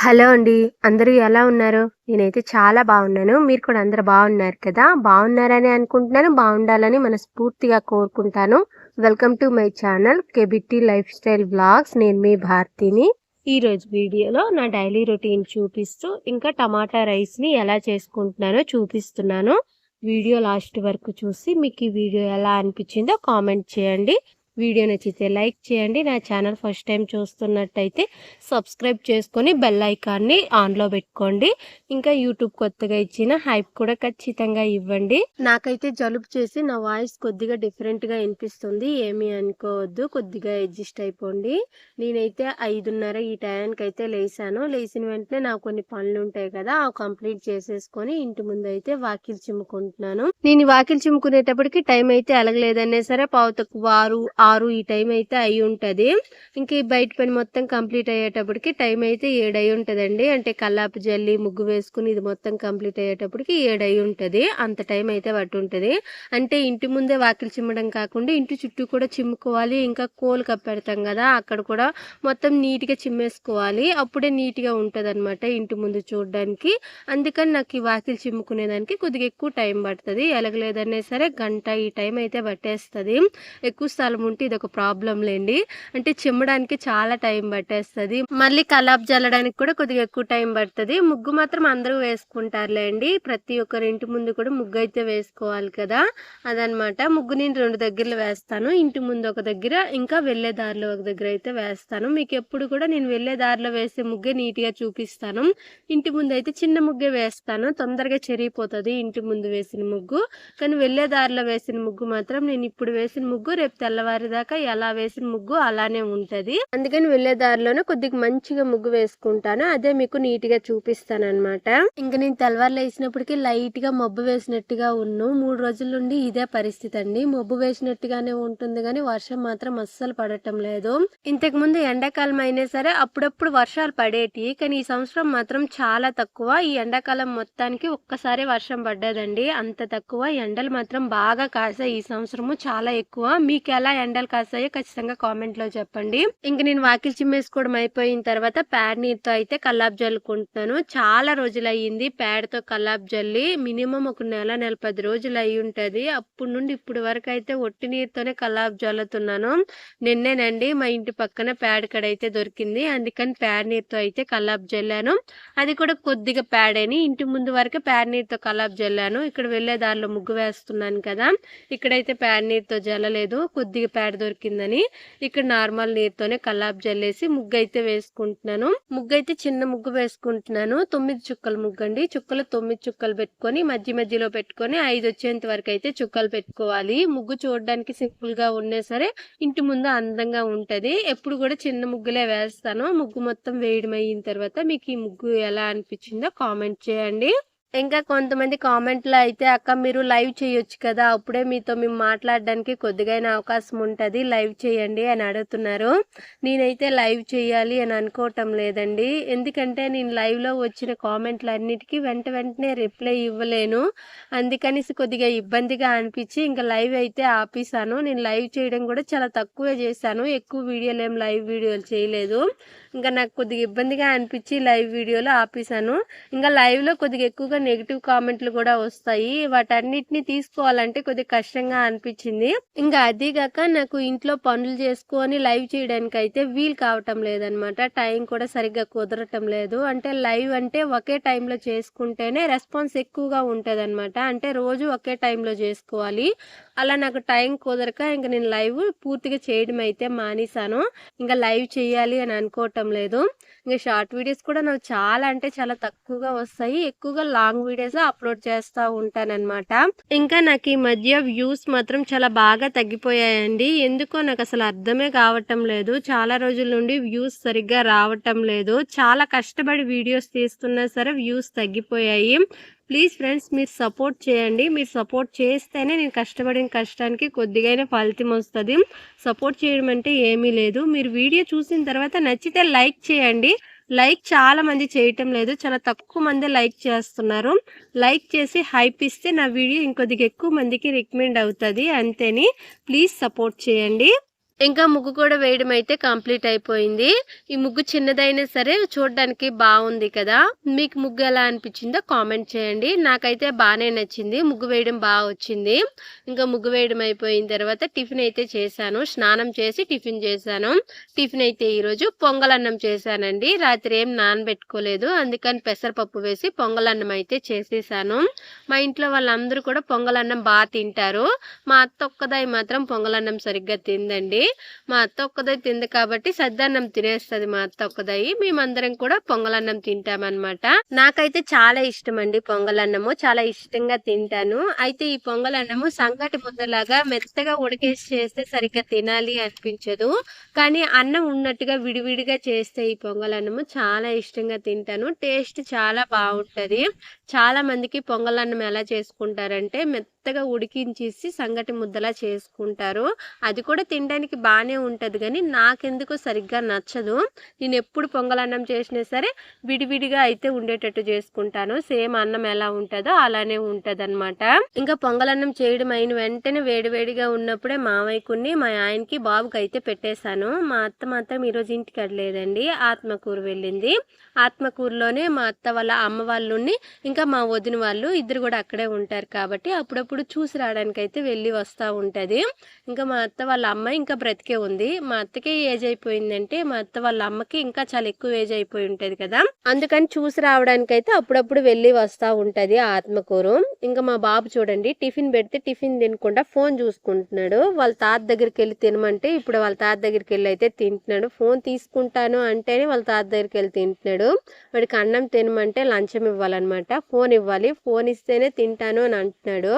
Hello అండి. అందరూ ఎలా ఉన్నారు? నేనైతే చాలా బాగున్నాను. మీరు కూడా అందరూ బాగున్నారు కదా! బాగున్నారని అనుకుంటున్నాను. బాగుండాలని మనస్ఫూర్తిగా కోరుకుంటాను. Welcome to my channel KBT life style vlogs. నేను మీ భారతిని. ఈరోజు వీడియోలో నా డైలీ రొటీన్ చూపిస్తూ ఇంకా టమాటా రైస్‌ని ఎలా చేసుకుంటున్నానో చూపిస్తున్నాను. వీడియో లాస్ట్ వరకు చూసి మీకు ఈ వీడియో ఎలా అనిపించిందో కామెంట్ చేయండి. వీడియో నచ్చితే లైక్ చేయండి. నా ఛానల్ ఫస్ట్ టైం చూస్తున్నట్టయితే సబ్స్క్రైబ్ చేసుకొని బెల్ ఐకాన్ని ఆన్లో పెట్టుకోండి. ఇంకా యూట్యూబ్ కొత్తగా ఇచ్చిన హైప్ కూడా ఖచ్చితంగా ఇవ్వండి. నాకైతే జలుబు చేసి నా వాయిస్ కొద్దిగా డిఫరెంట్గా వినిపిస్తుంది. ఏమీ అనుకోవద్దు, కొద్దిగా అడ్జస్ట్ అయిపోండి. నేనైతే 5:30 ఈ టయానికి అయితే లేసాను. లేచిన వెంటనే నాకు కొన్ని పనులు ఉంటాయి కదా, అవి కంప్లీట్ చేసేసుకొని ఇంటి ముందు అయితే వాకిలి చిమ్ముకుంటున్నాను. నేను వాకిలి చిమ్ముకునేటప్పటికి టైం అయితే అలగలేదనే సరే 5:15, 6 ఈ టైం అయితే అయి ఉంటది. ఇంక ఈ బయట పని మొత్తం కంప్లీట్ అయ్యేటప్పటికి టైం అయితే 7 అయి ఉంటదండి. అంటే కల్లాపు జల్లి ముగ్గు వేసుకుని ఇది మొత్తం కంప్లీట్ అయ్యేటప్పటికి 7 అయి ఉంటది. అంత టైం అయితే పట్టి ఉంటది. అంటే ఇంటి ముందే వాకిలి చిమ్మడం కాకుండా ఇంటి చుట్టూ కూడా చిమ్ముకోవాలి. ఇంకా కోలు కప్పెడతాం కదా, అక్కడ కూడా మొత్తం నీట్గా చిమ్మేసుకోవాలి. అప్పుడే నీట్గా ఉంటది అనమాట ఇంటి ముందు చూడడానికి. అందుకని నాకు ఈ వాకిలి చిమ్ముకునేదానికి కొద్దిగా ఎక్కువ టైం పడుతుంది. ఎలగలేదనే సరే గంట ఈ టైం అయితే పట్టేస్తుంది. ఎక్కువ స్థలం ఉంటే ఇది ఒక ప్రాబ్లం లేండి. అంటే చిమ్మడానికి చాలా టైం పట్టేస్తుంది. మళ్ళీ కలాప్ జల్లడానికి కూడా కొద్దిగా ఎక్కువ టైం పడుతుంది. ముగ్గు మాత్రం అందరూ వేసుకుంటారులేండి. ప్రతి ఒక్కరి ఇంటి ముందు కూడా ముగ్గు అయితే వేసుకోవాలి కదా, అదనమాట. ముగ్గు నేను 2 దగ్గరలు వేస్తాను. ఇంటి ముందు ఒక దగ్గర, ఇంకా వెళ్ళే దారిలో ఒక దగ్గర అయితే వేస్తాను. మీకు ఎప్పుడు కూడా నేను వెళ్ళే దారిలో వేసే ముగ్గే నీట్గా చూపిస్తాను. ఇంటి ముందు అయితే చిన్న ముగ్గే వేస్తాను, తొందరగా చెరిగిపోతుంది ఇంటి ముందు వేసిన ముగ్గు. కానీ వెళ్ళే దారిలో వేసిన ముగ్గు మాత్రం నేను ఇప్పుడు వేసిన ముగ్గు రేపు తెల్లవారి దాకా ఎలా వేసిన ముగ్గు అలానే ఉంటది. అందుకని వెళ్ళే దారిలోనే కొద్దిగా మంచిగా ముగ్గు వేసుకుంటాను. అదే మీకు నీట్ గా చూపిస్తాను అనమాట. ఇంకా నేను తెల్లవారులు వేసినప్పటికీ లైట్ గా మబ్బు వేసినట్టుగా ఉన్నాను. 3 రోజుల నుండి ఇదే పరిస్థితి అండి. మబ్బు వేసినట్టుగానే ఉంటుంది కానీ వర్షం మాత్రం అస్సలు పడటం లేదు. ఇంతకు ముందు ఎండాకాలం అయినా సరే అప్పుడప్పుడు వర్షాలు పడేటి, కానీ ఈ సంవత్సరం మాత్రం చాలా తక్కువ. ఈ ఎండాకాలం మొత్తానికి ఒక్కసారి వర్షం పడ్డదండి, అంత తక్కువ. ఎండలు మాత్రం బాగా కాసాయి ఈ సంవత్సరము, చాలా ఎక్కువ. మీకు ఎలా ఎండలు కాసాయో ఖచ్చితంగా కామెంట్ లో చెప్పండి. ఇంక నేను వాకిలి చిమ్మేసుకోవడం అయిపోయిన తర్వాత పేడ నీరుతో అయితే కల్లాపు జల్లుకుంటున్నాను. చాలా రోజులు అయ్యింది పేడతో కల్లాపు జల్లి. మినిమం ఒక నెల 10 రోజులు అయి ఉంటది. అప్పటి నుండి ఇప్పుడు వరకు అయితే ఒట్టి నీరుతోనే కల్లాపు జల్లుతున్నాను. నిన్నేనండి మా ఇంటి పక్కన పేడ కడ అయితే దొరికింది, అందుకని పేడ నీరుతో అయితే కల్లాపు జల్లాను. అది కూడా కొద్దిగా పేడని. ఇంటి ముందు వరకు పేడ నీరుతో కల్లాపు జల్లాను. ఇక్కడ వెళ్ళే దారిలో ముగ్గు వేస్తున్నాను కదా, ఇక్కడైతే పేడ నీరుతో జల్లలేదు, కొద్దిగా పేడ దొరికిందని ఇక్కడ నార్మల్ నీరుతోనే కల్లాపు జల్లేసి ముగ్గు అయితే వేసుకుంటున్నాను. ముగ్గు అయితే చిన్న ముగ్గు వేసుకుంటున్నాను. 9 చుక్కల ముగ్గు అండి. చుక్కలు 9 చుక్కలు పెట్టుకొని మధ్యలో పెట్టుకొని 5 వచ్చేంత వరకు అయితే చుక్కలు పెట్టుకోవాలి. ముగ్గు చూడడానికి సింపుల్ గా ఉన్నా సరే ఇంటి ముందు అందంగా ఉంటది. ఎప్పుడు కూడా చిన్న ముగ్గులే వేస్తాను. ముగ్గు మొత్తం వేయడం అయిన తర్వాత మీకు ఈ ముగ్గు ఎలా అనిపించిందో కామెంట్ చేయండి. ఇంకా కొంతమంది కామెంట్లో అయితే అక్క మీరు లైవ్ చేయొచ్చు కదా, అప్పుడే మీతో మేము మాట్లాడడానికి కొద్దిగైనా అవకాశం ఉంటుంది, లైవ్ చేయండి అని అడుగుతున్నారు. నేనైతే లైవ్ చేయాలి అని అనుకోవటం లేదండి. ఎందుకంటే నేను లైవ్లో వచ్చిన కామెంట్లు అన్నిటికీ వెంటనే రిప్లై ఇవ్వలేను. అందుకని కొద్దిగా ఇబ్బందిగా అనిపించి ఇంకా లైవ్ అయితే ఆపేసాను. నేను లైవ్ చేయడం కూడా చాలా తక్కువే చేశాను. ఎక్కువ వీడియోలు ఏం లైవ్ వీడియోలు చేయలేదు. ఇంకా నాకు కొద్దిగా ఇబ్బందిగా అనిపించి లైవ్ వీడియోలో ఆపేసాను. ఇంకా లైవ్లో కొద్దిగా ఎక్కువగా నెగిటివ్ కామెంట్లు కూడా వస్తాయి. వాటన్నిటిని తీసుకోవాలంటే కొద్దిగా కష్టంగా అనిపించింది. ఇంకా అదిగాక నాకు ఇంట్లో పనులు చేసుకొని లైవ్ చేయడానికి అయితే వీలు కావటం లేదనమాట. టైం కూడా సరిగ్గా కుదరటం లేదు. అంటే లైవ్ అంటే ఒకే టైంలో చేసుకుంటేనే రెస్పాన్స్ ఎక్కువగా ఉంటుంది అనమాట. అంటే రోజు ఒకే టైంలో చేసుకోవాలి. అలా నాకు టైం కుదరక ఇంకా నేను లైవ్ పూర్తిగా చేయడం అయితే మానేశాను. ఇంకా లైవ్ చేయాలి అని అనుకోవటం లేదు. ఇంకా షార్ట్ వీడియోస్ కూడా నాకు చాలా అంటే చాలా తక్కువగా వస్తాయి. ఎక్కువగా లాంగ్ వీడియోస్ అప్లోడ్ చేస్తూ ఉంటానన్నమాట. ఇంకా నాకు ఈ మధ్య వ్యూస్ మాత్రం చాలా బాగా తగ్గిపోయాయండి. ఎందుకో నాకు అసలు అర్థమే కావటం లేదు. చాలా రోజుల నుండి వ్యూస్ సరిగ్గా రావటం లేదు. చాలా కష్టపడి వీడియోస్ తీస్తున్నా సరే వ్యూస్ తగ్గిపోయాయి. ప్లీజ్ ఫ్రెండ్స్ మీరు సపోర్ట్ చేయండి. మీరు సపోర్ట్ చేస్తేనే నేను కష్టపడిన కష్టానికి కొద్దిగైనా ఫలితం వస్తుంది. సపోర్ట్ చేయడం అంటే ఏమీ లేదు. మీరు వీడియో చూసిన తర్వాత నచ్చితే లైక్ చేయండి. లైక్ చాలా మంది చేయటం లేదు, చాలా తక్కువ మంది లైక్ చేస్తున్నారు. లైక్ చేసి హైప్ ఇస్తే నా వీడియో ఇంకొద్దిగా ఎక్కువ మందికి రికమెండ్ అవుతుంది అంతేని. ప్లీజ్ సపోర్ట్ చేయండి. ఇంకా ముగ్గు కూడా వేయడం అయితే కంప్లీట్ అయిపోయింది. ఈ ముగ్గు చిన్నదైనా సరే చూడడానికి బాగుంది కదా. మీకు ముగ్గు ఎలా అనిపించిందో కామెంట్ చేయండి. నాకైతే బాగానే నచ్చింది, ముగ్గు వేయడం బాగా వచ్చింది. ఇంకా ముగ్గు వేయడం అయిపోయిన తర్వాత టిఫిన్ అయితే చేశాను. స్నానం చేసి టిఫిన్ చేశాను. టిఫిన్ అయితే ఈరోజు పొంగలన్నం చేశానండి. రాత్రి ఏం నానబెట్టుకోలేదు, అందుకని పెసరపప్పు వేసి పొంగలన్నం అయితే చేసేసాను. మా ఇంట్లో వాళ్ళందరూ కూడా పొంగలన్నం బాగా తింటారు. మా అత్త ఒక్కదాయి మాత్రం పొంగలన్నం సరిగ్గా తిందండి. మా అత్త ఒక్కదై తింది కాబట్టి సద్దన్నం తినేస్తుంది మా అత్త ఒక్కదాయి. మేమందరం కూడా పొంగలన్నం తింటామన్నమాట. నాకైతే చాలా ఇష్టం అండి పొంగలన్నము, చాలా ఇష్టంగా తింటాను. అయితే ఈ పొంగలన్నము సంగటి ముద్దలాగా మెత్తగా ఉడికేసి చేస్తే సరిగ్గా తినాలి అనిపించదు, కానీ అన్నం ఉన్నట్టుగా విడివిడిగా చేస్తే ఈ పొంగలన్నము చాలా ఇష్టంగా తింటాను. టేస్ట్ చాలా బాగుంటది. చాలా మందికి పొంగలన్నం ఎలా చేసుకుంటారంటే మెత్తగా ఉడికించేసి సంగటి ముద్దలా చేసుకుంటారు. అది కూడా తినడానికి బాగానే ఉంటుంది, కానీ నాకెందుకో సరిగ్గా నచ్చదు. నేను ఎప్పుడు పొంగలన్నం చేసినా సరే విడివిడిగా అయితే ఉండేటట్టు చేసుకుంటాను. సేమ్ అన్నం ఎలా ఉంటుందో అలానే ఉంటుంది అనమాట. ఇంకా పొంగలన్నం చేయడం అయిన వెంటనే వేడివేడిగా ఉన్నప్పుడే మావయ్యకుని మా ఆయనకి బాబుకి అయితే పెట్టేశాను. మా అత్త మాత్రం ఈరోజు ఇంటికి వెళ్ళలేదండి, ఆత్మకూరు వెళ్ళింది. ఆత్మకూరులోనే మా అత్త వాళ్ళ అమ్మ వాళ్ళుని ఇంకా మా వదిన వాళ్ళు ఇద్దరు కూడా అక్కడే ఉంటారు కాబట్టి అప్పుడప్పుడు చూసి రావడానికి అయితే వెళ్ళి వస్తూ ఉంటుంది. ఇంకా మా అత్త వాళ్ళ అమ్మ ఇంకా బ్రతికే ఉంది. మా అత్తకి ఏజ్ అయిపోయిందంటే మా అత్త వాళ్ళ అమ్మకి ఇంకా చాలా ఎక్కువ ఏజ్ అయిపోయి ఉంటది కదా, అందుకని చూసి రావడానికి అయితే అప్పుడప్పుడు వెళ్ళి వస్తూ ఉంటది ఆత్మకూరు. ఇంకా మా బాబు చూడండి, టిఫిన్ పెడితే టిఫిన్ తినకుండా ఫోన్ చూసుకుంటున్నాడు. వాళ్ళ తాత దగ్గరికి వెళ్ళి తినమంటే ఇప్పుడు వాళ్ళ తాత దగ్గరికి వెళ్ళి అయితే తింటున్నాడు. ఫోన్ తీసుకుంటాను అంటేనే వాళ్ళ తాత దగ్గరికి వెళ్ళి తింటున్నాడు. వాడికి అన్నం తినమంటే లంచం ఇవ్వాలన్నమాట, ఫోన్ ఇవ్వాలి, ఫోన్ ఇస్తేనే తింటాను అని అంటున్నాడు.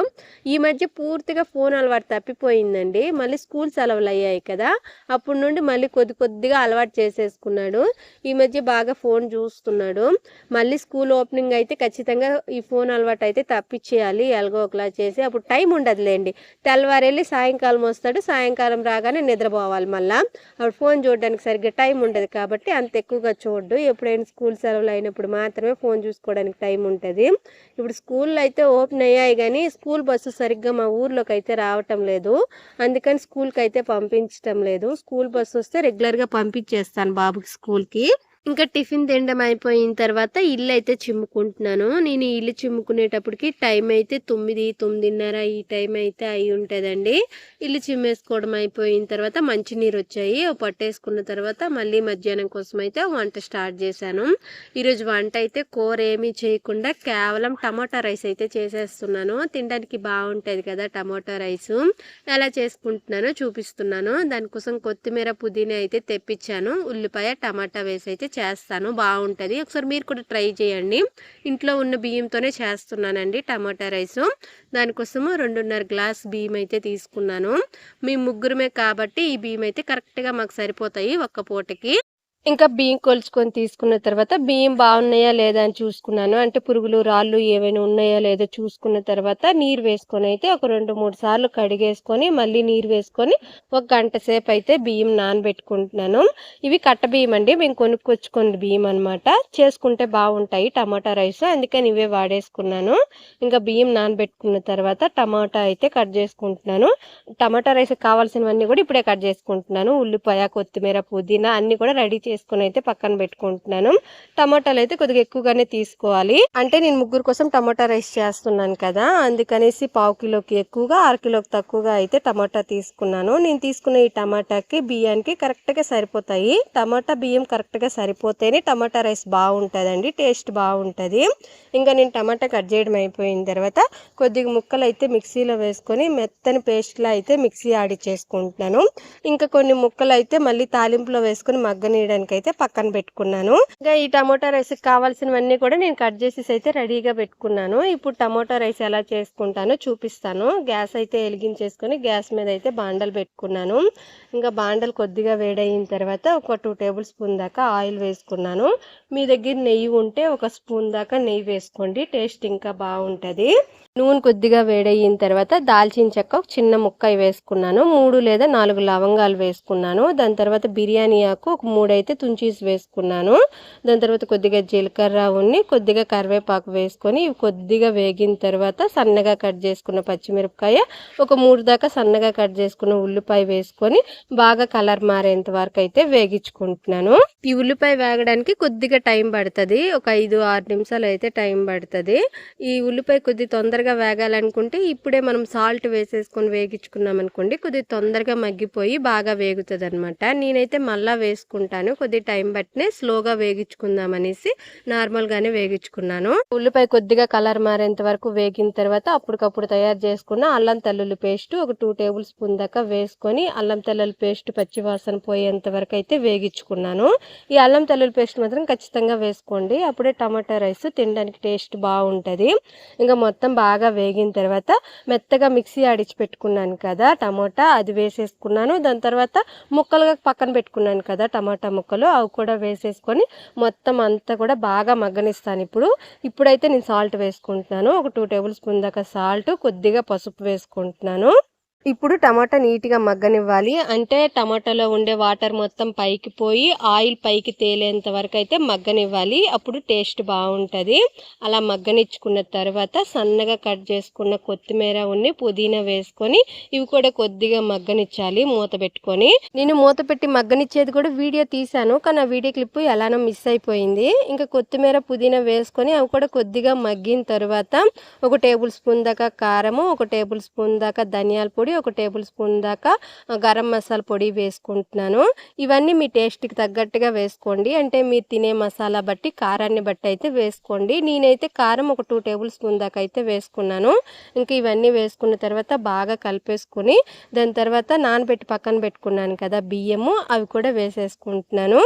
ఈ మధ్య పూర్తిగా ఫోన్ అలవాటు తప్పిపోయిందండి. మళ్ళీ స్కూల్ సెలవులు అయ్యాయి కదా, అప్పటి నుండి మళ్ళీ కొద్దిగా అలవాటు చేసేసుకున్నాడు. ఈ మధ్య బాగా ఫోన్ చూస్తున్నాడు. మళ్ళీ స్కూల్ ఓపెనింగ్ అయితే ఖచ్చితంగా ఈ ఫోన్ అలవాటు అయితే తప్పించేయాలి, ఎలాగో ఒకలా చేసి. అప్పుడు టైం ఉండదులేండి, తెల్లవారెళ్ళి సాయంకాలం వస్తాడు, సాయంకాలం రాగానే నిద్రపోవాలి. మళ్ళీ అప్పుడు ఫోన్ చూడడానికి సరిగ్గా టైం ఉండదు కాబట్టి అంత ఎక్కువగా చూడ్డు. ఎప్పుడైనా స్కూల్ సెలవులు అయినప్పుడు మాత్రమే ఫోన్ చూసుకోవడానికి టైం ఉంటుంది. ఇప్పుడు స్కూల్లో అయితే ఓపెన్ అయ్యాయి, కానీ స్కూల్ బస్సు సరిగ్గా మా ఊర్లోకి అయితే రావటం లేదు, అందుకని స్కూల్కి అయితే పంపించటం లేదు. స్కూల్ బస్సు వస్తే రెగ్యులర్గా పంపించేస్తాను బాబుకి స్కూల్కి. ఇంకా టిఫిన్ తినడం అయిపోయిన తర్వాత ఇల్లు అయితే చిమ్ముకుంటున్నాను. నేను ఇల్లు చిమ్ముకునేటప్పటికి టైం అయితే 9-9:30 ఈ టైం అయితే అయి ఉంటుందండి. ఇల్లు చిమ్మేసుకోవడం అయిపోయిన తర్వాత మంచినీరు వచ్చాయి, పట్టేసుకున్న తర్వాత మళ్ళీ మధ్యాహ్నం కోసం అయితే వంట స్టార్ట్ చేశాను. ఈరోజు వంట అయితే కూర ఏమీ చేయకుండా కేవలం టమాటా రైస్ అయితే చేసేస్తున్నాను. తినడానికి బాగుంటుంది కదా టమాటా రైస్. ఎలా చేసుకుంటున్నానో చూపిస్తున్నాను. దానికోసం కొత్తిమీర పుదీనా అయితే తెప్పించాను, ఉల్లిపాయ టమాటా వేసి అయితే చేస్తాను, బాగుంటుంది. ఒకసారి మీరు కూడా ట్రై చేయండి. ఇంట్లో ఉన్న బియ్యంతోనే చేస్తున్నానండి టమాటా రైసు. దానికోసము 2.5 గ్లాస్ బియ్యం అయితే తీసుకున్నాను. మేము ముగ్గురమే కాబట్టి ఈ బియ్యం అయితే కరెక్ట్గా మాకు సరిపోతాయి ఒక్క పూటకి. ఇంకా బియ్యం కొలుచుకొని తీసుకున్న తర్వాత బియ్యం బాగున్నాయా లేదా అని చూసుకున్నాను. అంటే పురుగులు రాళ్ళు ఏమైనా ఉన్నాయా లేదా చూసుకున్న తర్వాత నీరు వేసుకొని అయితే ఒక 2-3 సార్లు కడిగేసుకొని మళ్ళీ నీరు వేసుకొని 1 గంట సేపు అయితే బియ్యం నానబెట్టుకుంటున్నాను. ఇవి కట్ట బియ్యం అండి, మేము కొనుక్కొచ్చుకున్న బియ్యం అనమాట. చేసుకుంటే బాగుంటాయి టమాటా రైస్, అందుకని ఇవే వాడేసుకున్నాను. ఇంకా బియ్యం నానబెట్టుకున్న తర్వాత టమాటా అయితే కట్ చేసుకుంటున్నాను. టమాటా రైస్ కావాల్సినవన్నీ కూడా ఇప్పుడే కట్ చేసుకుంటున్నాను. ఉల్లిపాయ, కొత్తిమీర, పుదీనా అన్ని కూడా రెడీ చేసుకుని అయితే పక్కన పెట్టుకుంటున్నాను. టమాటాలు అయితే కొద్దిగా ఎక్కువగానే తీసుకోవాలి, అంటే నేను ముగ్గురు కోసం టమాటా రైస్ చేస్తున్నాను కదా, అందుకనేసి 1/2 కిలోకి ఎక్కువగా 1/2 కిలోకి తక్కువగా అయితే టమాటా తీసుకున్నాను. నేను తీసుకున్న ఈ టమాటాకి బియ్యానికి కరెక్ట్గా సరిపోతాయి. టమాటా బియ్యం కరెక్ట్గా సరిపోతేనే టమాటా రైస్ బాగుంటుందండి, టేస్ట్ బాగుంటుంది. ఇంకా నేను టమాటా కట్ చేయడం అయిపోయిన తర్వాత కొద్దిగా ముక్కలు అయితే మిక్సీలో వేసుకొని మెత్తని పేస్ట్లా అయితే మిక్సీ ఆడిచ్చేసుకుంటున్నాను. ఇంకా కొన్ని ముక్కలు అయితే మళ్ళీ తాలింపులో వేసుకొని మగ్గనీయడానికి అయితే పక్కన పెట్టుకున్నాను. ఇంకా ఈ టమోటా రైస్ కావాల్సినవన్నీ కూడా నేను కట్ చేసి అయితే రెడీగా పెట్టుకున్నాను. ఇప్పుడు టమోటా రైస్ ఎలా చేసుకుంటానో చూపిస్తాను. గ్యాస్ అయితే వెలిగించేసుకొని గ్యాస్ మీద అయితే బాండలు పెట్టుకున్నాను. ఇంకా బాండలు కొద్దిగా వేడయిన తర్వాత ఒక 2 టేబుల్ స్పూన్ దాకా ఆయిల్ వేసుకున్నాను. మీ దగ్గర నెయ్యి ఉంటే 1 స్పూన్ దాకా నెయ్యి వేసుకోండి, టేస్ట్ ఇంకా బాగుంటుంది. నూనె కొద్దిగా వేడయిన తర్వాత దాల్చిన చెక్క ఒక చిన్న ముక్క వేసుకున్నాను. 3 లేదా 4 లవంగాలు వేసుకున్నాను. దాని తర్వాత బిర్యానీ ఆకు ఒక 3 అయితే అయితే తుంచేసి వేసుకున్నాను. దాని తర్వాత కొద్దిగా జీలకర్ర కొద్దిగా కరివేపాకు వేసుకొని ఇవి కొద్దిగా వేగిన తర్వాత సన్నగా కట్ చేసుకున్న పచ్చిమిరపకాయ, ఒక 3 దాకా సన్నగా కట్ చేసుకున్న ఉల్లిపాయ వేసుకొని బాగా కలర్ మారేంత వరకు అయితే వేగించుకుంటున్నాను. ఈ ఉల్లిపాయ వేగడానికి కొద్దిగా టైం పడుతుంది, ఒక 5-6 నిమిషాలు అయితే టైం పడుతుంది. ఈ ఉల్లిపాయ కొద్ది తొందరగా వేగాలనుకుంటే ఇప్పుడే మనం సాల్ట్ వేసేసుకొని వేగించుకున్నాం అనుకోండి, కొద్ది తొందరగా మగ్గిపోయి బాగా వేగుతుంది అనమాట. నేనైతే మళ్ళా వేసుకుంటాను, కొద్ది టైం బట్టినే స్లోగా వేగించుకుందాం అనేసి నార్మల్గానే వేగించుకున్నాను. ఉల్లిపాయ కొద్దిగా కలర్ మారేంత వరకు వేగిన తర్వాత అప్పటికప్పుడు తయారు చేసుకున్న అల్లం తెల్లుల్లి పేస్ట్ ఒక 2 టేబుల్ స్పూన్ దాకా వేసుకొని అల్లం తెల్లుల్లి పేస్ట్ పచ్చివాసన పోయేంత వరకు అయితే వేగించుకున్నాను. ఈ అల్లం తెల్లుల్లి పేస్ట్ మాత్రం ఖచ్చితంగా వేసుకోండి, అప్పుడే టమాటా రైస్ తినడానికి టేస్ట్ బాగుంటుంది. ఇంకా మొత్తం బాగా వేగిన తర్వాత మెత్తగా మిక్సీ ఆడిచి పెట్టుకున్నాను కదా టమాటా, అది వేసేసుకున్నాను. దాని తర్వాత ముక్కలుగా పక్కన పెట్టుకున్నాను కదా టమాటా ముక్కలు, అవి కూడా వేసేసుకొని మొత్తం అంతా కూడా బాగా మగ్గనిస్తాను. ఇప్పుడైతే నేను సాల్ట్ వేసుకుంటున్నాను, ఒక 2 టేబుల్ స్పూన్ దాకా సాల్ట్, కొద్దిగా పసుపు వేసుకుంటున్నాను. ఇప్పుడు టమాటా నీట్గా మగ్గనివ్వాలి, అంటే టమాటాలో ఉండే వాటర్ మొత్తం పైకి పోయి ఆయిల్ పైకి తేలేంత వరకు అయితే మగ్గనివ్వాలి, అప్పుడు టేస్ట్ బాగుంటుంది. అలా మగ్గనిచ్చుకున్న తర్వాత సన్నగా కట్ చేసుకున్న కొత్తిమీర పుదీనా వేసుకొని ఇవి కూడా కొద్దిగా మగ్గనిచ్చాలి మూత పెట్టుకొని. నేను మూత పెట్టి మగ్గనిచ్చేది కూడా వీడియో తీశాను, కానీ ఆ వీడియో క్లిప్ ఎలానో మిస్ అయిపోయింది. ఇంకా కొత్తిమీర పుదీనా వేసుకొని అవి కూడా కొద్దిగా మగ్గిన తర్వాత ఒక టేబుల్ స్పూన్ దాకా కారము, ఒక టేబుల్ స్పూన్ దాకా ధనియాల పొడి, ఒక టేబుల్ స్పూన్ దాకా గరం మసాలా పొడి వేసుకుంటున్నాను. ఇవన్నీ మీ టేస్ట్కి తగ్గట్టుగా వేసుకోండి, అంటే మీరు తినే మసాలా బట్టి కారాన్ని బట్టి అయితే వేసుకోండి. నేనైతే కారం ఒక 2 టేబుల్ స్పూన్ దాకా అయితే వేసుకున్నాను. ఇంకా ఇవన్నీ వేసుకున్న తర్వాత బాగా కలిపేసుకుని దాని తర్వాత నానబెట్టి పక్కన పెట్టుకున్నాను కదా బియ్యము, అవి కూడా వేసేసుకుంటున్నాను.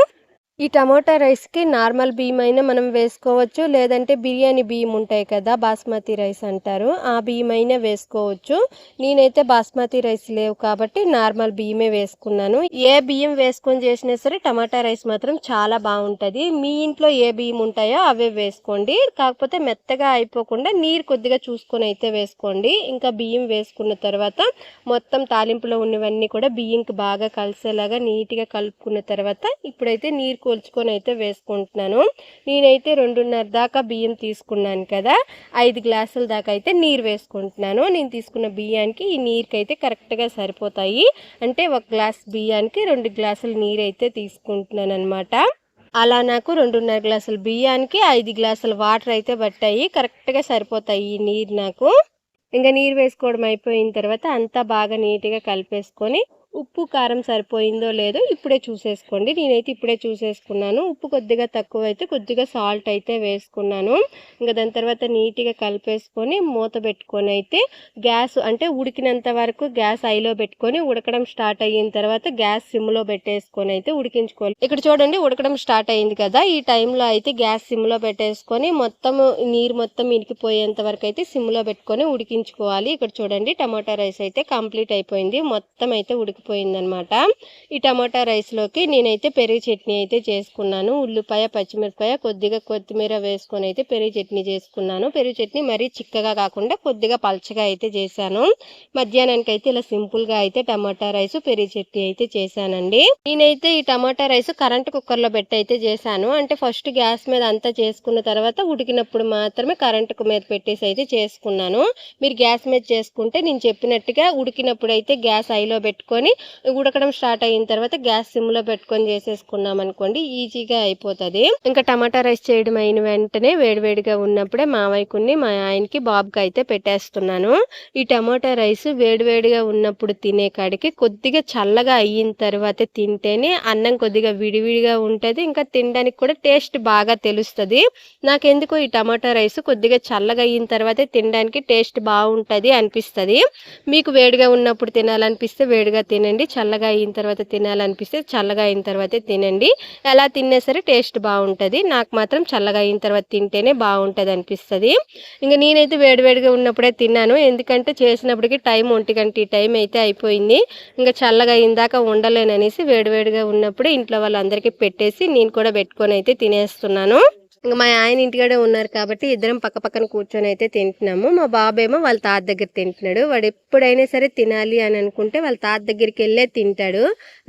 ఈ టమాటా రైస్కి నార్మల్ బియ్యం అయినా మనం వేసుకోవచ్చు, లేదంటే బిర్యానీ బియ్యం ఉంటాయి కదా బాస్మతి రైస్ అంటారు, ఆ బియ్యం అయినా వేసుకోవచ్చు. నేనైతే బాస్మతి రైస్ లేవు కాబట్టి నార్మల్ బియ్యమే వేసుకున్నాను. ఏ బియ్యం వేసుకొని చేసినా సరే టమాటా రైస్ మాత్రం చాలా బాగుంటుంది. మీ ఇంట్లో ఏ బియ్యం ఉంటాయో అవే వేసుకోండి, కాకపోతే మెత్తగా అయిపోకుండా నీరు కొద్దిగా చూసుకొని అయితే వేసుకోండి. ఇంకా బియ్యం వేసుకున్న తర్వాత మొత్తం తాలింపులో ఉన్నవన్నీ కూడా బియ్యంకి బాగా కలిసేలాగా నీట్గా కలుపుకున్న తర్వాత ఇప్పుడైతే నీరు కొలుచుకొని అయితే వేసుకుంటున్నాను. నేనైతే 2.5 దాకా బియ్యం తీసుకున్నాను కదా, 5 గ్లాసుల దాకా అయితే నీరు వేసుకుంటున్నాను. నేను తీసుకున్న బియ్యానికి ఈ నీరుకి అయితే కరెక్ట్గా సరిపోతాయి, అంటే 1 గ్లాస్ బియ్యానికి 2 గ్లాసుల నీరు అయితే తీసుకుంటున్నాను అనమాట. అలా నాకు 2.5 గ్లాసుల బియ్యానికి 5 గ్లాసుల వాటర్ అయితే పట్టాయి, కరెక్ట్గా సరిపోతాయి ఈ నీరు నాకు. ఇంకా నీరు వేసుకోవడం అయిపోయిన తర్వాత అంతా బాగా నీట్గా కలిపేసుకొని ఉప్పు కారం సరిపోయిందో లేదో ఇప్పుడే చూసేసుకోండి. నేనైతే ఇప్పుడే చూసేసుకున్నాను, ఉప్పు కొద్దిగా తక్కువ అయితే కొద్దిగా సాల్ట్ అయితే వేసుకున్నాను. ఇంకా దాని తర్వాత నీట్గా కలిపేసుకొని మూత పెట్టుకొని అయితే గ్యాస్ అంటే ఉడికినంత వరకు గ్యాస్ హైలో పెట్టుకొని ఉడకడం స్టార్ట్ అయిన తర్వాత గ్యాస్ సిమ్లో పెట్టేసుకొని అయితే ఉడికించుకోవాలి. ఇక్కడ చూడండి ఉడకడం స్టార్ట్ అయింది కదా, ఈ టైంలో అయితే గ్యాస్ సిమ్లో పెట్టేసుకొని మొత్తం నీరు మొత్తం ఇనికిపోయేంత వరకు అయితే సిమ్లో పెట్టుకొని ఉడికించుకోవాలి. ఇక్కడ చూడండి టమాటా రైస్ అయితే కంప్లీట్ అయిపోయింది, మొత్తం అయితే ఉడికిపోయిందనమాట. ఈ టమాటా రైస్లోకి నేనైతే పెరుగు చట్నీ అయితే చేసుకున్నాను. ఉల్లిపాయ పచ్చిమిరపకాయ కొద్దిగా కొత్తిమీర వేసుకొని అయితే పెరుగు చట్నీ చేసుకున్నాను. పెరుగు చట్నీ మరీ చిక్కగా కాకుండా కొద్దిగా పల్చగా అయితే చేశాను. మధ్యాహ్నానికి అయితే ఇలా సింపుల్గా అయితే టమాటా రైస్ పెరుగు చట్నీ అయితే చేశానండి. నేనైతే ఈ టమాటా రైస్ కరెంట్ కుక్కర్లో పెట్టి అయితే చేశాను, అంటే ఫస్ట్ గ్యాస్ మీద అంతా చేసుకున్న తర్వాత ఉడికినప్పుడు మాత్రమే కరెంటు మీద పెట్టేసి అయితే చేసుకున్నాను. మీరు గ్యాస్ మీద చేసుకుంటే నేను చెప్పినట్టుగా ఉడికినప్పుడు అయితే గ్యాస్ హైలో పెట్టుకొని ఉడకడం స్టార్ట్ అయిన తర్వాత గ్యాస్ సిమ్లో పెట్టుకొని చేసేసుకున్నాం అనుకోండి, ఈజీగా అయిపోతుంది. ఇంకా టమాటా రైస్ చేయడం అయిన వెంటనే వేడివేడిగా ఉన్నప్పుడే మావయ్యకుని మా ఆయనకి బాబుకి అయితే పెట్టేస్తున్నాను. ఈ టమాటా రైస్ వేడివేడిగా ఉన్నప్పుడు తినే కాడికి కొద్దిగా చల్లగా అయిన తర్వాత తింటేనే అన్నం కొద్దిగా విడివిడిగా ఉంటుంది, ఇంకా తినడానికి కూడా టేస్ట్ బాగా తెలుస్తుంది. నాకెందుకో ఈ టమాటా రైస్ కొద్దిగా చల్లగా అయిన తర్వాతే తినడానికి టేస్ట్ బాగుంటుంది అనిపిస్తుంది. మీకు వేడిగా ఉన్నప్పుడు తినాలనిపిస్తే వేడిగా తినండి, చల్లగా అయిన తర్వాత తినాలనిపిస్తే చల్లగా అయిన తర్వాతే తినండి. ఎలా తిన్నా సరే టేస్ట్ బాగుంటుంది. నాకు మాత్రం చల్లగా అయిన తర్వాత తింటేనే బాగుంటుంది అనిపిస్తుంది. ఇంకా నేనైతే వేడివేడిగా ఉన్నప్పుడే తిన్నాను, ఎందుకంటే చేసినప్పటికీ టైం 1 గంట ఈ టైం అయితే అయిపోయింది. ఇంకా చల్లగా అయిన దాకా ఉండలేననేసి వేడివేడిగా ఉన్నప్పుడే ఇంట్లో వాళ్ళందరికీ పెట్టేసి నేను కూడా పెట్టుకొని అయితే తినేస్తున్నాను. ఇంక మా ఆయన ఇంటికాడే ఉన్నారు కాబట్టి ఇద్దరం పక్క పక్కన కూర్చొని అయితే తింటున్నాము. మా బాబేమో వాళ్ళ తాత దగ్గర తింటున్నాడు. వాడు ఎప్పుడైనా సరే తినాలి అని అనుకుంటే వాళ్ళ తాత దగ్గరికి వెళ్ళే తింటాడు.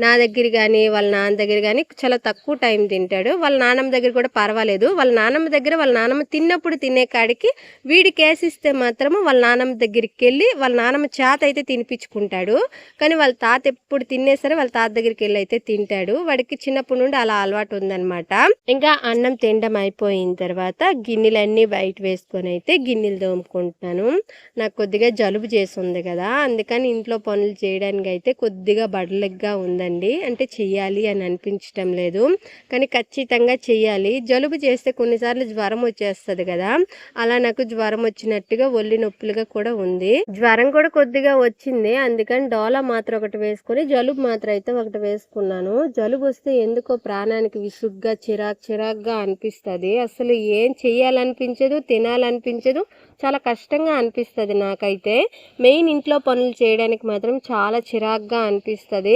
నా దగ్గర కానీ వాళ్ళ నాన్న దగ్గర కానీ చాలా తక్కువ టైం తింటాడు. వాళ్ళ నాన్నమ్మ దగ్గర కూడా పర్వాలేదు. వాళ్ళ నాన్నమ్మ దగ్గర వాళ్ళ నాన్నమ్మ తిన్నప్పుడు తినే కాడికి వీడికి వేసిస్తే మాత్రము వాళ్ళ నాన్నమ్మ దగ్గరికి వెళ్ళి వాళ్ళ నాన్నమ్మ చేత అయితే తినిపించుకుంటాడు. కానీ వాళ్ళ తాత ఎప్పుడు తినే సరే వాళ్ళ తాత దగ్గరికి వెళ్ళి అయితే తింటాడు. వాడికి చిన్నప్పటి నుండి అలా అలవాటు ఉందన్నమాట. ఇంకా అన్నం తినడం అయిపోయిన తర్వాత గిన్నెలన్నీ బయట వేసుకొని అయితే గిన్నెలు తోముకుంటున్నాను. నాకు కొద్దిగా జలుబు చేసి ఉంది కదా, అందుకని ఇంట్లో పనులు చేయడానికి అయితే కొద్దిగా బడలిగ్గా ఉందండి. అంటే చెయ్యాలి అని అనిపించడం లేదు, కానీ ఖచ్చితంగా చెయ్యాలి. జలుబు చేస్తే కొన్నిసార్లు జ్వరం వచ్చేస్తుంది కదా, అలా నాకు జ్వరం వచ్చినట్టుగా ఒళ్ళు నొప్పులుగా కూడా ఉంది. జ్వరం కూడా కొద్దిగా వచ్చింది, అందుకని డోలా మాత్రం ఒకటి వేసుకొని జలుబు మాత్రం అయితే ఒకటి వేసుకున్నాను. జలుబు వస్తే ఎందుకో ప్రాణానికి విసుగ్గా చిరాగ్గా అనిపిస్తుంది. అసలు ఏం చెయ్యాలనిపించదు, తినాలనిపించదు, చాలా కష్టంగా అనిపిస్తుంది నాకైతే. మెయిన్ ఇంట్లో పనులు చేయడానికి మాత్రం చాలా చిరాగ్గా అనిపిస్తుంది.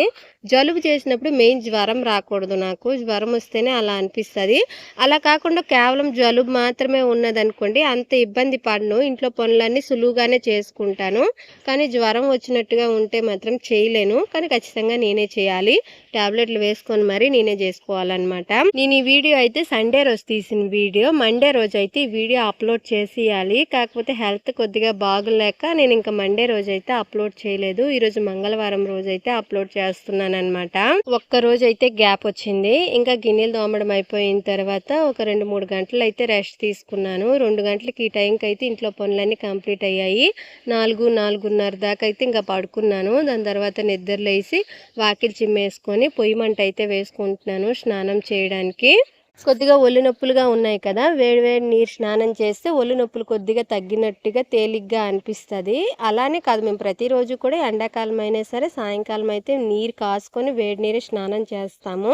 జలుబు చేసినప్పుడు మెయిన్ జ్వరం రాకూడదు, నాకు జ్వరం వస్తేనే అలా అనిపిస్తుంది. అలా కాకుండా కేవలం జలుబు మాత్రమే ఉన్నదనుకోండి అంత ఇబ్బంది పడను, ఇంట్లో పనులన్నీ సులువుగానే చేసుకుంటాను. కానీ జ్వరం వచ్చినట్టుగా ఉంటే మాత్రం చేయలేను, కానీ ఖచ్చితంగా నేనే చేయాలి. టాబ్లెట్లు వేసుకొని మరి నేనే చేసుకోవాలన్నమాట. నేను ఈ వీడియో అయితే సండే రోజు తీసిన వీడియో, మండే రోజు అయితే ఈ వీడియో అప్లోడ్ చేసేయాలి. కాకపోతే హెల్త్ కొద్దిగా బాగులేక నేను ఇంకా మండే రోజు అయితే అప్లోడ్ చేయలేదు. ఈరోజు మంగళవారం రోజు అయితే అప్లోడ్ చేస్తున్నాను అనమాట. ఒక్క రోజు అయితే గ్యాప్ వచ్చింది. ఇంకా గిన్నెలు తోమడం అయిపోయిన తర్వాత ఒక 2-3 గంటలు అయితే రెస్ట్ తీసుకున్నాను. 2 గంటలకి ఈ టైంకి అయితే ఇంట్లో పనులన్నీ కంప్లీట్ అయ్యాయి. 4-4:30 దాకా అయితే ఇంకా పడుకున్నాను. దాని తర్వాత నిద్రలేసి వాకిలి చిమ్మేసుకొని పొయ్యి మంట అయితే వేసుకుంటున్నాను స్నానం చేయడానికి. కొద్దిగా ఒళ్ళు నొప్పులుగా ఉన్నాయి కదా, వేడి నీరు స్నానం చేస్తే ఒళ్ళు నొప్పులు కొద్దిగా తగ్గినట్టుగా తేలిగ్గా అనిపిస్తుంది. అలానే కాదు, మేము ప్రతిరోజు కూడా ఎండాకాలం అయినా సరే సాయంకాలం అయితే నీరు కాసుకొని వేడి నీరు స్నానం చేస్తాము.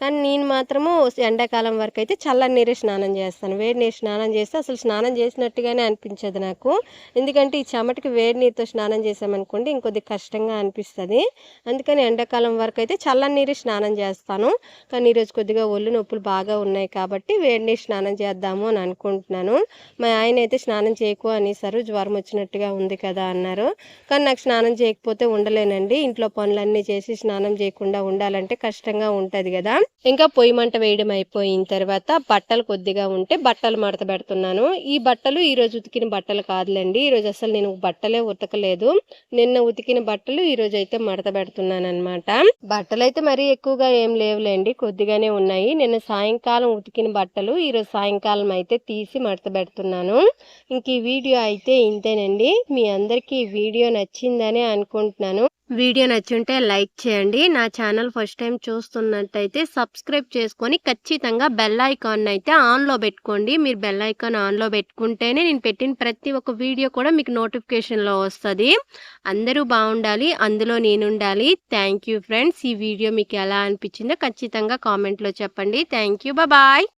కానీ నేను మాత్రము ఎండాకాలం వరకు అయితే చల్లని నీరే స్నానం చేస్తాను. వేడి నీరు స్నానం చేస్తే అసలు స్నానం చేసినట్టుగానే అనిపించదు నాకు. ఎందుకంటే ఈ చెమటకి వేడి నీరుతో స్నానం చేసామనుకోండి ఇంకొద్ది కష్టంగా అనిపిస్తుంది. అందుకని ఎండాకాలం వరకు అయితే చల్లని నీరు స్నానం చేస్తాను. కానీ ఈరోజు కొద్దిగా ఒళ్ళు నొప్పులు బాగా ఉన్నాయి కాబట్టి వేడి నీరు స్నానం చేద్దాము అని అనుకుంటున్నాను. మా ఆయన అయితే స్నానం చేయకు అనేసారు, జ్వరం వచ్చినట్టుగా ఉంది కదా అన్నారు. కానీ నాకు స్నానం చేయకపోతే ఉండలేనండి. ఇంట్లో పనులన్నీ చేసి స్నానం చేయకుండా ఉండాలంటే కష్టంగా ఉంటుంది కదా. ఇంకా పొయ్యి మంట వేయడం అయిపోయిన తర్వాత బట్టలు కొద్దిగా ఉంటే బట్టలు మడత పెడుతున్నాను. ఈ బట్టలు ఈరోజు ఉతికిన బట్టలు కాదులేండి, ఈరోజు అసలు నేను బట్టలే ఉతకలేదు. నిన్న ఉతికిన బట్టలు ఈరోజు అయితే మడత పెడుతున్నాను అనమాట. బట్టలు అయితే మరీ ఎక్కువగా ఏం లేవులేండి, కొద్దిగానే ఉన్నాయి. నిన్న సాయంకాలం ఉతికిన బట్టలు ఈరోజు సాయంకాలం అయితే తీసి మడత పెడుతున్నాను. ఇంక ఈ వీడియో అయితే ఇంతేనండి. మీ అందరికీ ఈ వీడియో నచ్చిందని అనుకుంటున్నాను. వీడియో నచ్చుంటే లైక్ చేయండి. నా ఛానల్ ఫస్ట్ టైం చూస్తున్నట్టయితే సబ్స్క్రైబ్ చేసుకొని ఖచ్చితంగా బెల్ ఐకాన్ అయితే ఆన్లో పెట్టుకోండి. మీరు బెల్ ఐకాన్ ఆన్లో పెట్టుకుంటేనే నేను పెట్టిన ప్రతి ఒక్క వీడియో కూడా మీకు నోటిఫికేషన్లో వస్తుంది. అందరూ బాగుండాలి, అందులో నేనుండాలి. Thank you friends. ఈ వీడియో మీకు ఎలా అనిపించిందో ఖచ్చితంగా కామెంట్లో చెప్పండి. Thank you, bye.